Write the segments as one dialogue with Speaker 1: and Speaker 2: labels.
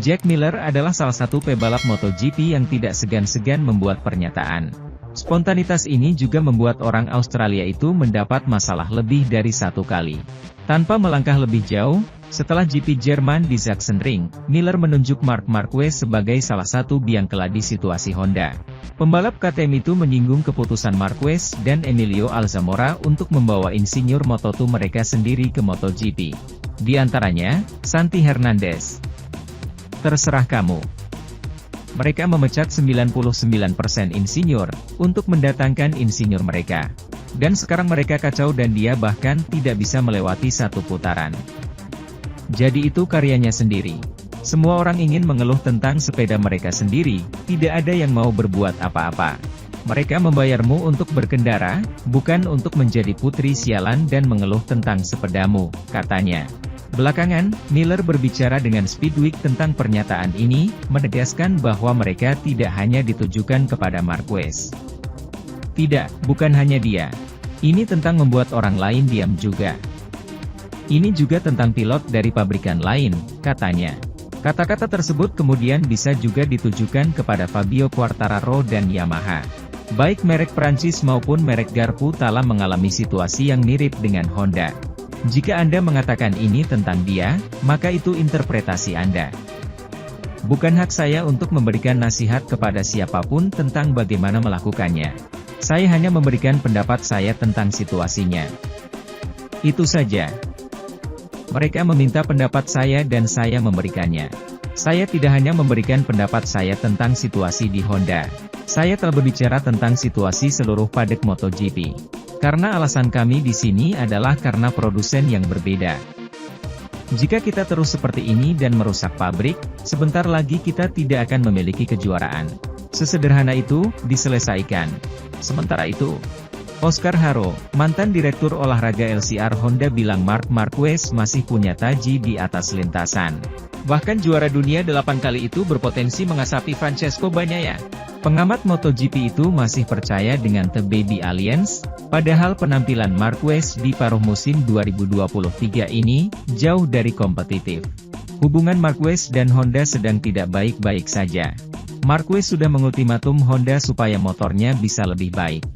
Speaker 1: Jack Miller adalah salah satu pebalap MotoGP yang tidak segan-segan membuat pernyataan. Spontanitas ini juga membuat orang Australia itu mendapat masalah lebih dari satu kali. Tanpa melangkah lebih jauh, setelah GP Jerman di Sachsenring, Miller menunjuk Marc Marquez sebagai salah satu biang keladi situasi Honda. Pembalap KTM itu menyinggung keputusan Marquez dan Emilio Alzamora untuk membawa insinyur Moto2 mereka sendiri ke MotoGP. Di antaranya, Santi Hernandez. Terserah kamu. Mereka memecat 99% insinyur, untuk mendatangkan insinyur mereka. Dan sekarang mereka kacau dan dia bahkan tidak bisa melewati satu putaran. Jadi itu karyanya sendiri. Semua orang ingin mengeluh tentang sepeda mereka sendiri, tidak ada yang mau berbuat apa-apa. Mereka membayarmu untuk berkendara, bukan untuk menjadi putri sialan dan mengeluh tentang sepedamu, katanya. Belakangan, Miller berbicara dengan Speedweek tentang pernyataan ini, menegaskan bahwa mereka tidak hanya ditujukan kepada Marquez. Tidak, bukan hanya dia. Ini tentang membuat orang lain diam juga. Ini juga tentang pilot dari pabrikan lain, katanya. Kata-kata tersebut kemudian bisa juga ditujukan kepada Fabio Quartararo dan Yamaha. Baik merek Prancis maupun merek garpu telah mengalami situasi yang mirip dengan Honda. Jika Anda mengatakan ini tentang dia, maka itu interpretasi Anda. Bukan hak saya untuk memberikan nasihat kepada siapapun tentang bagaimana melakukannya. Saya hanya memberikan pendapat saya tentang situasinya. Itu saja. Mereka meminta pendapat saya dan saya memberikannya. Saya tidak hanya memberikan pendapat saya tentang situasi di Honda. Saya telah berbicara tentang situasi seluruh paddock MotoGP. Karena alasan kami di sini adalah karena produsen yang berbeda. Jika kita terus seperti ini dan merusak pabrik, sebentar lagi kita tidak akan memiliki kejuaraan. Sesederhana itu, diselesaikan. Sementara itu, Oscar Haro, mantan direktur olahraga LCR Honda bilang Marc Marquez masih punya taji di atas lintasan. Bahkan juara dunia 8 kali itu berpotensi mengasapi Francesco Bagnaia. Pengamat MotoGP itu masih percaya dengan The Baby Alliance, padahal penampilan Marquez di paruh musim 2023 ini, jauh dari kompetitif. Hubungan Marquez dan Honda sedang tidak baik-baik saja. Marquez sudah mengultimatum Honda supaya motornya bisa lebih baik.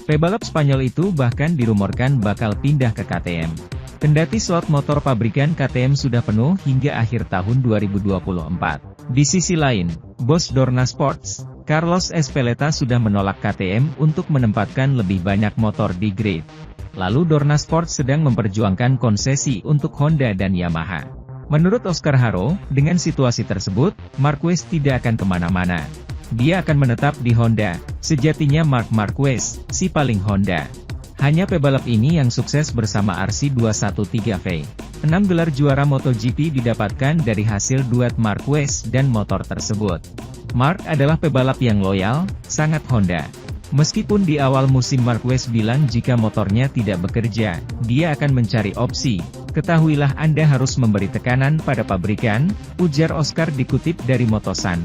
Speaker 1: Pebalap Spanyol itu bahkan dirumorkan bakal pindah ke KTM. Kendati slot motor pabrikan KTM sudah penuh hingga akhir tahun 2024. Di sisi lain, bos Dorna Sports, Carlos Ezpeleta sudah menolak KTM untuk menempatkan lebih banyak motor di grid. Lalu Dorna Sports sedang memperjuangkan konsesi untuk Honda dan Yamaha. Menurut Oscar Haro, dengan situasi tersebut, Marquez tidak akan kemana-mana. Dia akan menetap di Honda. Sejatinya Marc Marquez, si paling Honda. Hanya pebalap ini yang sukses bersama RC213V. 6 gelar juara MotoGP didapatkan dari hasil duet Marquez dan motor tersebut. Marc adalah pebalap yang loyal, sangat Honda. Meskipun di awal musim Marquez bilang jika motornya tidak bekerja, dia akan mencari opsi. Ketahuilah Anda harus memberi tekanan pada pabrikan, ujar Oscar dikutip dari Motosan,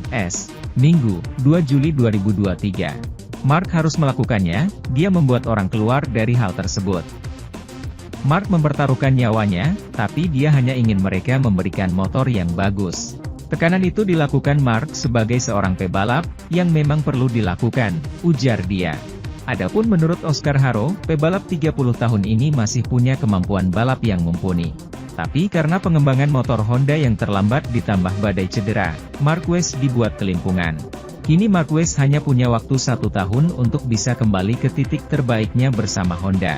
Speaker 1: Minggu, 2 Juli 2023. Marc harus melakukannya, dia membuat orang keluar dari hal tersebut. Marc mempertaruhkan nyawanya, tapi dia hanya ingin mereka memberikan motor yang bagus. Tekanan itu dilakukan Marc sebagai seorang pebalap, yang memang perlu dilakukan, ujar dia. Adapun menurut Oscar Haro, pebalap 30 tahun ini masih punya kemampuan balap yang mumpuni. Tapi karena pengembangan motor Honda yang terlambat ditambah badai cedera, Marquez dibuat kelimpungan. Kini Marquez hanya punya waktu 1 tahun untuk bisa kembali ke titik terbaiknya bersama Honda.